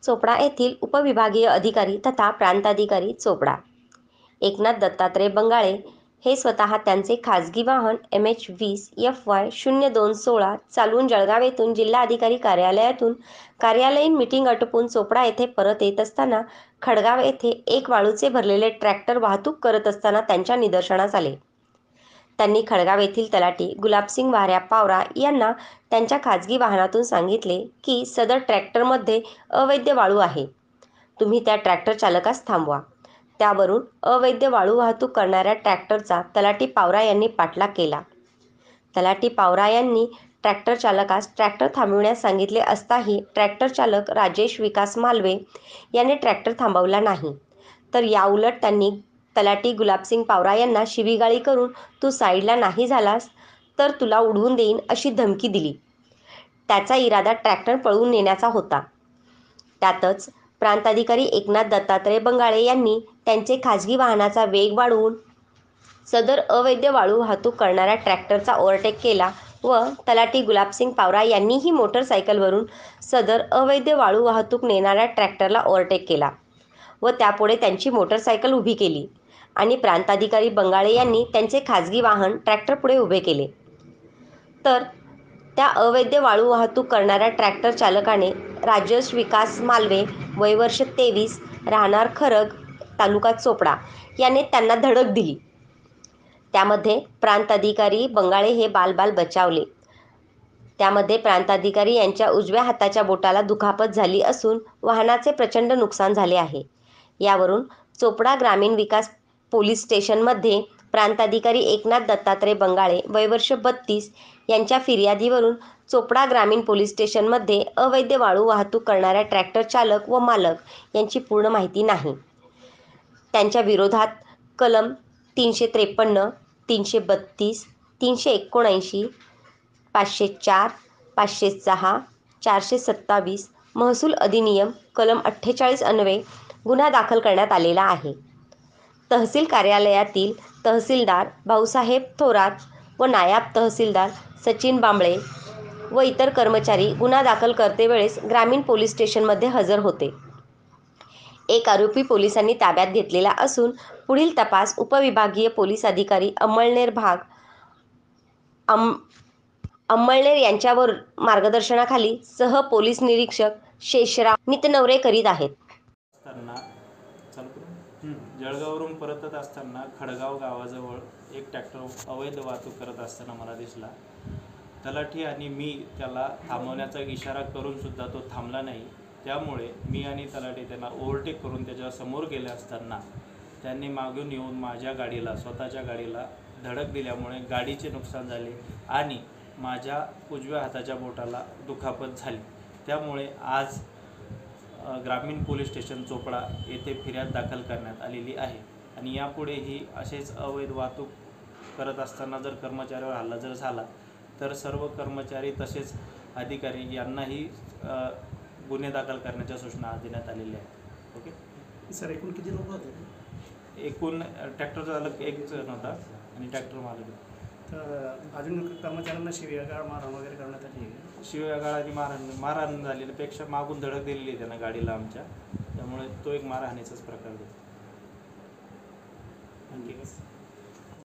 चोपडा येथील उपविभागीय अधिकारी तथा प्रांताधिकारी चोपडा एकनाथ दत्तात्रय बंगाळे हे स्वतः त्यांचे खाजगी वाहन MH20FY0216 चालवून जळगाव येथून जिल्हाधिकारी कार्यालयातून कार्यालयीन मीटिंग आटोपून चोपडा येथे परत येत असताना खडगाव येथे एक वाळूचे भरलेले ट्रॅक्टर वाहतूक करत असताना त्यांच्या निदर्शनास आले. त्यांनी खडगाव येथील तलाठी गुलाबसिंग वाऱ्या पावरा यांना त्यांच्या खाजगी वाहनातून सांगितले की सदर ट्रॅक्टरमध्ये अवैध वाळू आहे, तुम्ही त्या ट्रॅक्टर चालकास थांबवा. त्यावरून अवैध वाळू वाहतूक करणाऱ्या ट्रॅक्टरचा तलाठी पावरा यांनी पाठलाग केला. तलाठी पावरा यांनी ट्रॅक्टर चालकास ट्रॅक्टर थांबविण्यास सांगितले असताही ट्रॅक्टर चालक राजेश विकास मालवे याने ट्रॅक्टर थांबवला नाही. तर याउलट त्यांनी तलाठी गुलाबसिंग पावरा यांना शिवीगाळी करून तू साईडला नाही झालास तर तुला उडवून देईन अशी धमकी दिली. त्याचा इरादा ट्रॅक्टर पळवून नेण्याचा होता. त्यातच प्रांताधिकारी एकनाथ दत्तात्रय बंगाळे यांनी त्यांचे खाजगी वाहनाचा वेग वाढवून सदर अवैध वाळू वाहतूक करणाऱ्या ट्रॅक्टरचा ओव्हरटेक केला व तलाठी गुलाबसिंग पावरा यांनीही मोटरसायकलवरून सदर अवैध वाळू वाहतूक नेणाऱ्या ट्रॅक्टरला ओव्हरटेक केला व त्यापुढे त्यांची मोटरसायकल उभी केली आणि प्रांताधिकारी बंगाळे यांनी त्यांचे खाजगी वाहन ट्रॅक्टरपुढे उभे केले. तर त्या अवैध वाळू वाहतूक करणाऱ्या ट्रॅक्टर चालकाने राजेश विकास मालवे वय वर्ष 23 राहणार खरग तालुका चोपडा याने त्यांना धडक दिली. त्यामध्ये प्रांताधिकारी बंगाळे हे बाल बचावले. त्यामध्ये प्रांताधिकारी यांच्या उजव्या हाताच्या बोटाला दुखापत झाली असून वाहनाचे प्रचंड नुकसान झाले आहे. यावरून चोपडा ग्रामीण विकास पोलीस स्टेशनमध्ये प्रांताधिकारी एकनाथ दत्तात्रय बंगाळे वय वर्ष 32 यांच्या फिर्यादीवरून चोपडा ग्रामीण पोलीस स्टेशनमध्ये अवैध वाळू वाहतूक करणाऱ्या ट्रॅक्टर चालक व मालक यांची पूर्ण माहिती नाही. त्यांच्या विरोधात कलम 353, 332, 379, 504, 506, 427 महसूल अधिनियम कलम 48 अन्वये गुन्हा दाखल करण्यात आलेला आहे. तहसील कार्यालयातील तहसीलदार भाऊसाहेब थोरात व नायब तहसीलदार सचिन बांबळे व इतर कर्मचारी गुन्हा दाखल करतेवेळेस ग्रामीण पोलीस स्टेशनमध्ये हजर होते. एक आरोपी पोलिसांनी ताब्यात घेतलेला असून पुढील तपास उपविभागीय पोलीस अधिकारी अंमळनेर अंमळनेर यांच्यावर मार्गदर्शनाखाली सह पोलीस निरीक्षक शेषराव नितनवरे करीत आहेत. जळगाववरून परतत असताना खडगाव गावाजवळ एक ट्रॅक्टर अवैध वाहतूक करत असताना मला दिसला. तलाठी आणि मी त्याला थांबवण्याचा इशारा करून सुद्धा तो थांबला नाही. त्यामुळे मी आणि तलाठी त्यांना ओव्हरटेक करून त्याच्या समोर गेले असताना त्यांनी मागून येऊन माझ्या गाडीला स्वतःच्या गाडीला धडक दिल्यामुळे गाडीचे नुकसान झाले आणि माझ्या उजव्या हाताच्या बोटाला दुखापत झाली. त्यामुळे आज ग्रामीण पोलीस स्टेशन चोपडा येथे फिर्याद दाखल करण्यात आलेली आहे आणि यापुढेही असेच अवैध वाहतूक करत असताना जर कर्मचाऱ्यावर हल्ला जर झाला तर सर्व कर्मचारी तसेच अधिकारी यांनाही गुन्हे दाखल करण्याच्या सूचना देण्यात आलेल्या आहेत. ओके सर, एकूण किती लोक होते? एकूण ट्रॅक्टर चालक एक जण होता आणि ट्रॅक्टर मालक. तर अजून कर्मचाऱ्यांना शिवीगाळ मारहाण वगैरे करण्यात आली आहे? शिवीगाळ आणि मारहाण झालेल्यापेक्षा मागून धडक दिलेली आहे त्यांना गाडीला आमच्या, त्यामुळे तो एक मारहाणीचाच प्रकार होता. आणखी